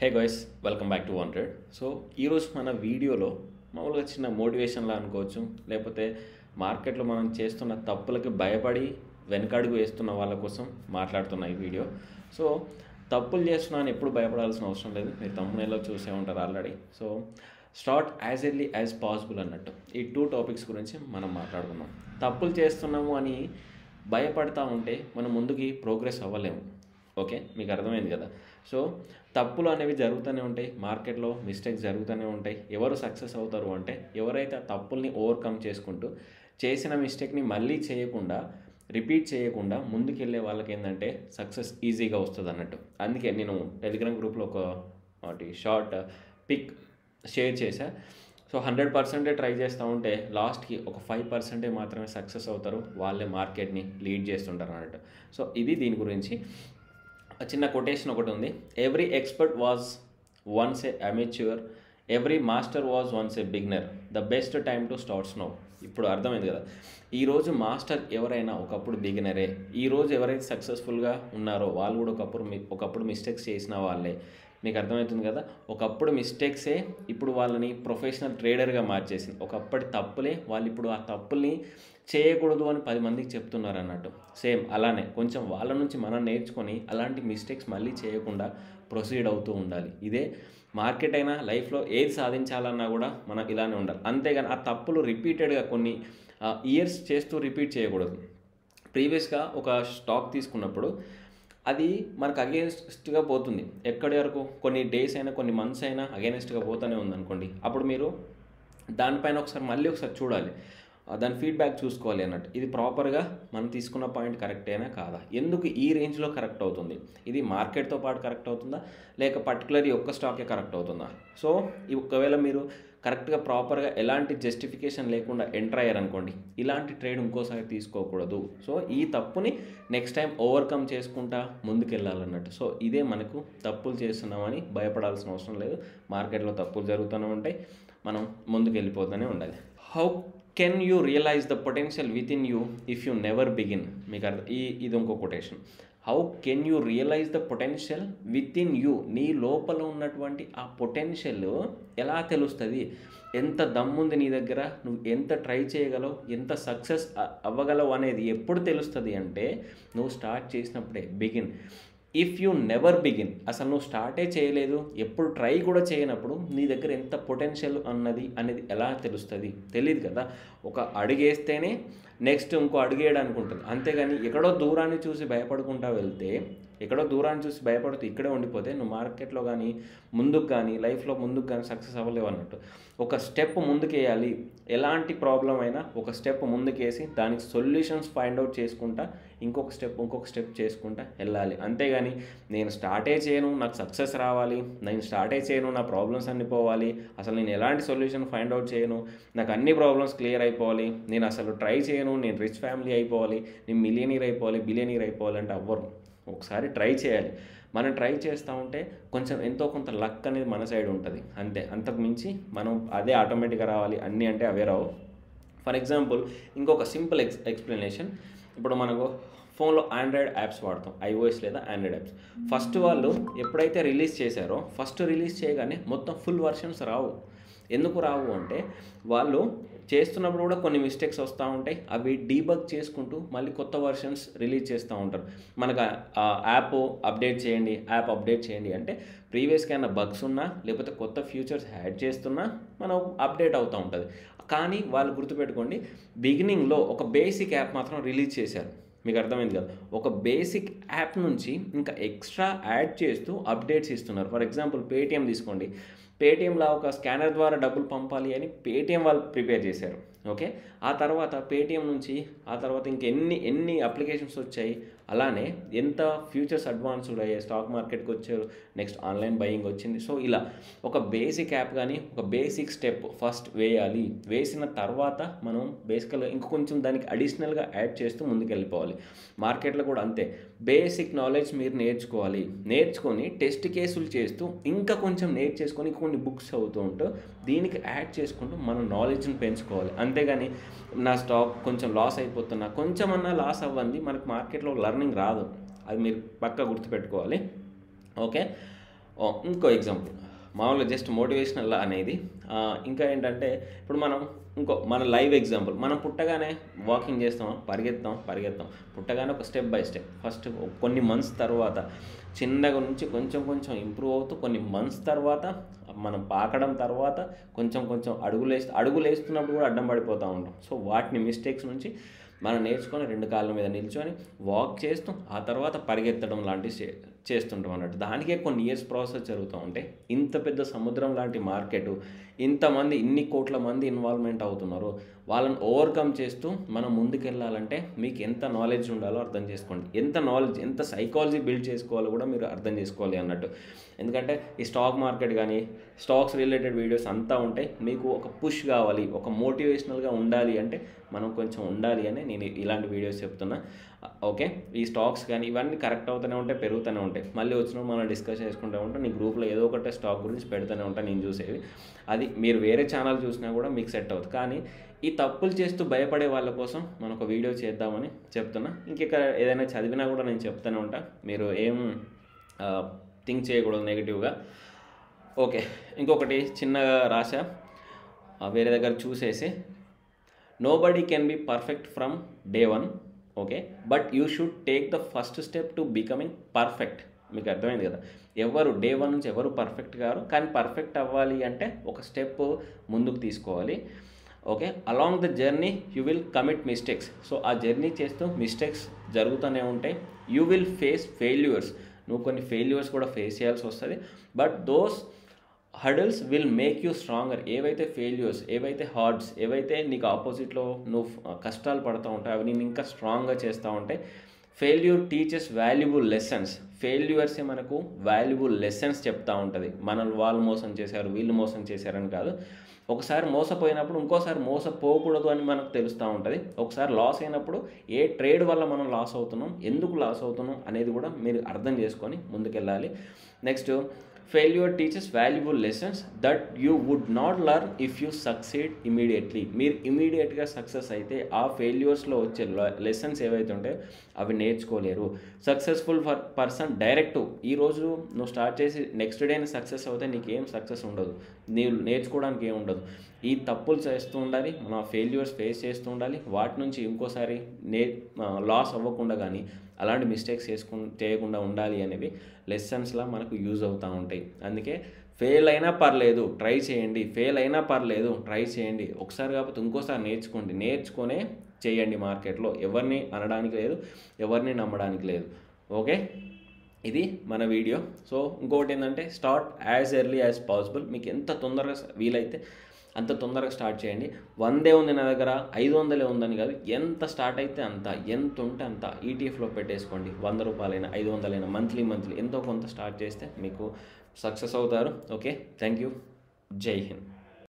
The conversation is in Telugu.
Hey guys, welcome back to wanted. So ఈరోజు మన వీడియోలో మామూలుగా చిన్న మోటివేషన్లా అనుకోవచ్చు, లేకపోతే మార్కెట్లో మనం చేస్తున్న తప్పులకి భయపడి వెనకడుగు వేస్తున్న వాళ్ళ కోసం మాట్లాడుతున్న ఈ వీడియో. సో తప్పులు చేస్తున్నా అని ఎప్పుడు భయపడాల్సిన అవసరం లేదు. మీరు తమ్మునేలో చూసే ఉంటారు already. So start as early as possible అన్నట్టు ఈ టూ టాపిక్స్ గురించి మనం మాట్లాడుకుందాం. తప్పులు చేస్తున్నాము అని భయపడతా ఉంటే మనం ముందుకి ప్రోగ్రెస్ అవ్వలేము. ఓకే, మీకు అర్థమైంది కదా. సో తప్పులు అనేవి జరుగుతూనే ఉంటాయి, మార్కెట్లో మిస్టేక్స్ జరుగుతూనే ఉంటాయి. ఎవరు సక్సెస్ అవుతారు అంటే ఎవరైతే ఆ తప్పుల్ని ఓవర్కమ్ చేసుకుంటూ చేసిన మిస్టేక్ని మళ్ళీ చేయకుండా రిపీట్ చేయకుండా ముందుకెళ్ళే వాళ్ళకి ఏంటంటే సక్సెస్ ఈజీగా వస్తుంది అన్నట్టు. అందుకే నేను టెలిగ్రామ్ గ్రూప్లో ఒకటి షార్ట్ పిక్ షేర్ చేశా. సో 100% ట్రై చేస్తూ ఉంటే లాస్ట్కి ఒక 5% మాత్రమే సక్సెస్ అవుతారు, వాళ్ళే మార్కెట్ని లీడ్ చేస్తుంటారు అన్నట్టు. సో ఇది దీని గురించి చిన్న కొటేషన్ ఒకటి ఉంది. Every expert was once A amateur, every master was once A beginner, the best time to starts now. ఇప్పుడు అర్థమైంది కదా. ఈరోజు మాస్టర్ ఎవరైనా ఒకప్పుడు బిగినరే, ఈరోజు ఎవరైతే సక్సెస్ఫుల్గా ఉన్నారో వాళ్ళు కూడా ఒకప్పుడు మిస్టేక్స్ చేసిన వాళ్ళే. మీకు అర్థమవుతుంది కదా. ఒకప్పుడు మిస్టేక్సే ఇప్పుడు వాళ్ళని ప్రొఫెషనల్ ట్రేడర్గా మార్చేసింది. ఒకప్పటి తప్పులే వాళ్ళు ఇప్పుడు ఆ తప్పుల్ని చేయకూడదు అని 10 మందికి చెప్తున్నారు అన్నట్టు. సేమ్ అలానే కొంచెం వాళ్ళ నుంచి మనం నేర్చుకొని అలాంటి మిస్టేక్స్ మళ్ళీ చేయకుండా ప్రొసీడ్ అవుతూ ఉండాలి. ఇదే మార్కెట్ అయినా లైఫ్లో ఏది సాధించాలన్నా కూడా మనం ఇలానే ఉండాలి. అంతేగాని ఆ తప్పులు రిపీటెడ్గా కొన్ని ఇయర్స్ చేస్తూ రిపీట్ చేయకూడదు. ప్రీవియస్గా ఒక స్టాక్ తీసుకున్నప్పుడు అది మనకు అగేన్స్ట్గా పోతుంది. ఎక్కడి వరకు కొన్ని డేస్ అయినా కొన్ని మంత్స్ అయినా అగేన్స్ట్గా పోతూనే ఉందనుకోండి, అప్పుడు మీరు దానిపైన ఒకసారి చూడాలి, దాని ఫీడ్బ్యాక్ చూసుకోవాలి అన్నట్టు. ఇది ప్రాపర్గా మనం తీసుకున్న పాయింట్ కరెక్టేనా కాదా, ఎందుకు ఈ రేంజ్లో కరెక్ట్ అవుతుంది, ఇది మార్కెట్తో పాటు కరెక్ట్ అవుతుందా లేక పర్టికులర్ ఒక్క స్టాకే కరెక్ట్ అవుతుందా. సో ఒకవేళ మీరు కరెక్ట్గా ప్రాపర్గా ఎలాంటి జస్టిఫికేషన్ లేకుండా ఎంటర్ అయ్యారనుకోండి, ఇలాంటి ట్రేడ్ ఇంకోసారి తీసుకోకూడదు. సో ఈ తప్పుని నెక్స్ట్ టైం ఓవర్కమ్ చేసుకుంటా ముందుకెళ్ళాలన్నట్టు. సో ఇదే మనకు తప్పులు చేస్తున్నామని భయపడాల్సిన అవసరం లేదు. మార్కెట్లో తప్పులు జరుగుతూనే ఉంటాయి, మనం ముందుకు వెళ్ళిపోతూనే ఉండాలి. How can you realise the potential within you if you never begin. మీకు ఇది ఇంకో quotation. How can you realise the potential within you. నీ లోపల ఉన్నటువంటి ఆ పొటెన్షియల్ ఎలా తెలుస్తుంది, ఎంత దమ్ముంది నీ దగ్గర, నువ్వు ఎంత ట్రై చేయగలవు, ఎంత సక్సెస్ అవ్వగలవు అనేది ఎప్పుడు తెలుస్తుంది అంటే నువ్వు స్టార్ట్ చేసినప్పుడే. Begin. If you never begin, అసలు నువ్వు స్టార్టే చేయలేదు, ఎప్పుడు ట్రై కూడా చేయనప్పుడు నీ దగ్గర ఎంత పొటెన్షియల్ అనేది ఎలా తెలుస్తుంది, తెలియదు కదా. ఒక అడుగేస్తేనే నెక్స్ట్ ఇంకో అడుగేయడానికి ఉంటుంది. అంతేగాని ఎక్కడో దూరాన్ని చూసి భయపడుకుంటా వెళ్తే, ఎక్కడో దూరాన్ని చూసి భయపడుతూ ఇక్కడే ఉండిపోతే నువ్వు మార్కెట్లో కానీ ముందుకు కానీ లైఫ్లో ముందుకు కానీ సక్సెస్ అవ్వలేవు అన్నట్టు. ఒక స్టెప్ ముందుకేయాలి. ఎలాంటి ప్రాబ్లం అయినా ఒక స్టెప్ ముందుకేసి దానికి సొల్యూషన్స్ ఫైండ్ అవుట్ చేసుకుంటా ఇంకొక స్టెప్ చేసుకుంటా వెళ్ళాలి. అంతేగాని నేను స్టార్టే చేయను, నాకు సక్సెస్ రావాలి, నేను స్టార్టే చేయను, నా ప్రాబ్లమ్స్ అన్నీ పోవాలి, అసలు నేను ఎలాంటి సొల్యూషన్ ఫైండ్ అవుట్ చేయను, నాకు అన్ని ప్రాబ్లమ్స్ క్లియర్ అయిపోవాలి, నేను అసలు ట్రై చేయను, నేను రిచ్ ఫ్యామిలీ అయిపోవాలి, నేను బిలియనీర్ అయిపోవాలి అంటే అవ్వరు. ఒకసారి ట్రై చేయాలి. మనం ట్రై చేస్తూ ఉంటే కొంచెం ఎంతో కొంత లక్ అనేది మన సైడ్ ఉంటుంది అంతే. అంతకు మించి మనం అదే ఆటోమేటిక్గా రావాలి అన్నీ అంటే అవే రావు. ఫర్ ఎగ్జాంపుల్ ఇంకొక సింపుల్ ఎక్స్ప్లెనేషన్. ఇప్పుడు మనకు ఫోన్లో ఆండ్రాయిడ్ యాప్స్ వాడతాం, ఐఓఎస్ లేదా ఆండ్రాయిడ్ యాప్స్. ఫస్ట్ వాళ్ళు ఎప్పుడైతే రిలీజ్ చేశారో ఫస్ట్ రిలీజ్ చేయగానే మొత్తం ఫుల్ వర్షన్స్ రావు. ఎందుకు రావు అంటే వాళ్ళు చేస్తున్నప్పుడు కూడా కొన్ని మిస్టేక్స్ వస్తూ ఉంటాయి, అవి డీబగ్ చేసుకుంటూ మళ్ళీ కొత్త వర్షన్స్ రిలీజ్ చేస్తూ ఉంటారు. మనకు యాప్ అప్డేట్ చేయండి అంటే ప్రీవియస్గా ఏమైనా బగ్స్ ఉన్నా లేకపోతే కొత్త ఫీచర్స్ యాడ్ చేస్తున్నా మనం అప్డేట్ అవుతూ ఉంటుంది. కానీ వాళ్ళు గుర్తుపెట్టుకోండి, బిగినింగ్లో ఒక బేసిక్ యాప్ మాత్రం రిలీజ్ చేశారు. మీకు అర్థమైంది కదా. ఒక బేసిక్ యాప్ నుంచి ఇంకా ఎక్స్ట్రా యాడ్ చేస్తూ అప్డేట్స్ ఇస్తున్నారు. ఫర్ ఎగ్జాంపుల్ పేటిఎం తీసుకోండి. పేటిఎంలో ఒక స్కానర్ ద్వారా డబ్బులు పంపాలి అని పేటిఎం వాళ్ళు ప్రిపేర్ చేశారు. ఓకే, ఆ తర్వాత పేటిఎం నుంచి ఇంకెన్ని అప్లికేషన్స్ వచ్చాయి, అలానే ఎంత ఫ్యూచర్స్ అడ్వాన్స్డ్ అయ్యాయి, స్టాక్ మార్కెట్కి వచ్చారు, నెక్స్ట్ ఆన్లైన్ బయింగ్ వచ్చింది. సో ఇలా ఒక బేసిక్ యాప్ కానీ ఒక బేసిక్ స్టెప్ ఫస్ట్ వేయాలి. వేసిన తర్వాత మనం బేసికల్గా ఇంకొంచెం దానికి అడిషనల్గా యాడ్ చేస్తూ ముందుకు వెళ్ళిపోవాలి. మార్కెట్లో కూడా అంతే. బేసిక్ నాలెడ్జ్ మీరు నేర్చుకొని టెస్ట్ కేసులు చేస్తూ ఇంకా కొంచెం నేర్చేసుకొని కొన్ని బుక్స్ చదువుతూ ఉంటూ దీనికి యాడ్ చేసుకుంటూ మనం నాలెడ్జ్ని పెంచుకోవాలి. అంతేగాని నా స్టాక్ కొంచెం లాస్ అయిపోతున్నా, కొంచెమన్నా లాస్ అవ్వండి, మనకు మార్కెట్లో లర్నింగ్ రాదు. అది మీరు పక్కా గుర్తుపెట్టుకోవాలి. ఓకే, ఇంకో ఎగ్జాంపుల్ మామూలుగా జస్ట్ మోటివేషనల్ అనేది ఇంకా ఏంటంటే ఇప్పుడు మనం మన లైవ్ ఎగ్జాంపుల్, మనం పుట్టగానే వాకింగ్ చేస్తాం, పరిగెత్తాం పుట్టగానే ఒక స్టెప్ బై స్టెప్ ఫస్ట్ కొన్ని మంత్స్ తర్వాత చిన్నగా నుంచి కొంచెం కొంచెం ఇంప్రూవ్ అవుతూ కొన్ని మంత్స్ తర్వాత మనం పాకడం తర్వాత కొంచెం కొంచెం అడుగులేస్తున్నప్పుడు కూడా అడ్డం పడిపోతూ ఉంటాం. సో వాటిని మిస్టేక్స్ నుంచి మనం నేర్చుకొని 2 కాళ్ళ మీద నిల్చొని వాక్ చేస్తూ ఆ తర్వాత పరిగెత్తడం లాంటివి చేస్తుంటాం అన్నట్టు. దానికే కొన్ని ఇయర్స్ ప్రాసెస్ జరుగుతూ ఉంటాయి. ఇంత పెద్ద సముద్రం లాంటి మార్కెట్, ఇంతమంది ఇన్ని కోట్ల మంది ఇన్వాల్వ్మెంట్ అవుతున్నారు, వాళ్ళని ఓవర్కమ్ చేస్తూ మనం ముందుకెళ్ళాలంటే మీకు ఎంత నాలెడ్జ్ ఉండాలో అర్థం చేసుకోండి. ఎంత సైకాలజీ బిల్డ్ చేసుకోవాలో కూడా మీరు అర్థం చేసుకోవాలి అన్నట్టు. ఎందుకంటే ఈ స్టాక్ మార్కెట్ కానీ స్టాక్స్ రిలేటెడ్ వీడియోస్ అంతా ఉంటాయి. మీకు ఒక పుష్ కావాలి, ఒక మోటివేషనల్గా ఉండాలి అంటే మనం కొంచెం ఉండాలి అని నేను ఇలాంటి వీడియోస్ చెప్తున్నా. ఓకే, ఈ స్టాక్స్ కానీ ఇవన్నీ కరెక్ట్ అవుతూనే ఉంటాయి, పెరుగుతూనే ఉంటాయి. మళ్ళీ వచ్చినప్పుడు మనం డిస్కస్ చేసుకుంటూ ఉంటాం. నీ గ్రూప్లో ఏదో ఒకటే స్టాక్ గురించి పెడుతూనే ఉంటాను నేను చూసేవి. అది మీరు వేరే ఛానల్ చూసినా కూడా మీకు సెట్ అవుతుంది. కానీ ఈ తప్పులు చేస్తూ భయపడే వాళ్ళ కోసం మనం ఒక వీడియో చేద్దామని చెప్తున్నా. ఇంకెక్కడ ఏదైనా చదివినా కూడా నేను చెప్తూనే ఉంటా, మీరు ఏం థింక్ చేయకూడదు నెగిటివ్గా. ఓకే, ఇంకొకటి చిన్నగా రాశా, వేరే దగ్గర చూసేసి, nobody can be perfect from day 1, okay, but you should take the first step to becoming perfect. మీకు అర్థమైంది కదా, ఎవరు డే 1 నుంచి ఎవరు పర్ఫెక్ట్ కారు, కానీ పర్ఫెక్ట్ అవ్వాలి అంటే ఒక స్టెప్ ముందుకు తీసుకోవాలి. Okay, along the journey you will commit mistakes. So ఆ జర్నీ చేస్తూ మిస్టేక్స్ జరుగుతూనే ఉంటాయి. యూ విల్ ఫేస్ ఫెయిల్యూర్స్, నువ్వు కొన్ని ఫెయిల్యూర్స్ కూడా ఫేస్ చేయాల్సి వస్తుంది. But those hurdles will make you stronger. ఏవైతే ఫెయిల్యూర్స్, ఏవైతే హార్డ్స్, ఏవైతే నీకు ఆపోజిట్లో నువ్వు కష్టాలు పడుతూ ఉంటాయి, అవి నేను ఇంకా స్ట్రాంగ్గా చేస్తూ ఉంటాయి. Failure teaches valuable lessons. ఫెయిల్యూర్సే మనకు వాల్యుబుల్ లెసన్స్ చెప్తూ ఉంటుంది. వాళ్ళు మోసం చేశారు, వీళ్ళు మోసం చేశారని కాదు. ఒకసారి మోసపోయినప్పుడు ఇంకోసారి మోసపోకూడదు అని మనకు తెలుస్తూ ఉంటుంది. ఒకసారి లాస్ అయినప్పుడు ఏ ట్రేడ్ వల్ల మనం లాస్ అవుతున్నాం, ఎందుకు లాస్ అవుతున్నాం అనేది కూడా మీరు అర్థం చేసుకొని ముందుకెళ్ళాలి. Next, failure teaches valuable lessons that you would not learn if you succeed immediately. మీరు ఇమీడియట్గా సక్సెస్ అయితే ఆ ఫెయిల్యూర్స్లో వచ్చే లెసన్స్ ఏవైతే ఉంటాయో అవి నేర్చుకోలేరు. సక్సెస్ఫుల్ పర్సన్ డైరెక్ట్ ఈరోజు నువ్వు స్టార్ట్ చేసి నెక్స్ట్ డేని సక్సెస్ అవుతే నీకేం సక్సెస్ ఉండదు, నీవు నేర్చుకోవడానికి ఏం ఉండదు. ఈ తప్పులు చేస్తూ ఉండాలి, మన ఫెయిల్యూర్స్ ఫేస్ చేస్తూ ఉండాలి. వాటి నుంచి ఇంకోసారి లాస్ అవ్వకుండా కానీ అలాంటి మిస్టేక్స్ చేయకుండా ఉండాలి అనేవి లెసన్స్లా మనకు యూజ్ అవుతూ ఉంటాయి. అందుకే ఫెయిల్ అయినా పర్లేదు ట్రై చేయండి, ఫెయిల్ అయినా పర్లేదు ట్రై చేయండి, ఒకసారి కాకపోతే ఇంకోసారి నేర్చుకొనే చేయండి. మార్కెట్లో ఎవరిని అనడానికి లేదు, ఎవరిని నమ్మడానికి లేదు. ఓకే, ఇది మన వీడియో. సో ఇంకోటి ఏంటంటే, start as early as possible. మీకు ఎంత తొందరగా వీలైతే అంత తొందరగా స్టార్ట్ చేయండి. 100 ఉంది నా దగ్గర, 500 ఉందని కాదు, ఎంత స్టార్ట్ అయితే అంత, ఎంత ఉంటే అంత ఈటీఎఫ్లో పెట్టేసుకోండి. 100 రూపాయలైనా 500 మంత్లీ ఎంతో కొంత స్టార్ట్ చేస్తే మీకు సక్సెస్ అవుతారు. ఓకే, థ్యాంక్ యూ, జై హింద్.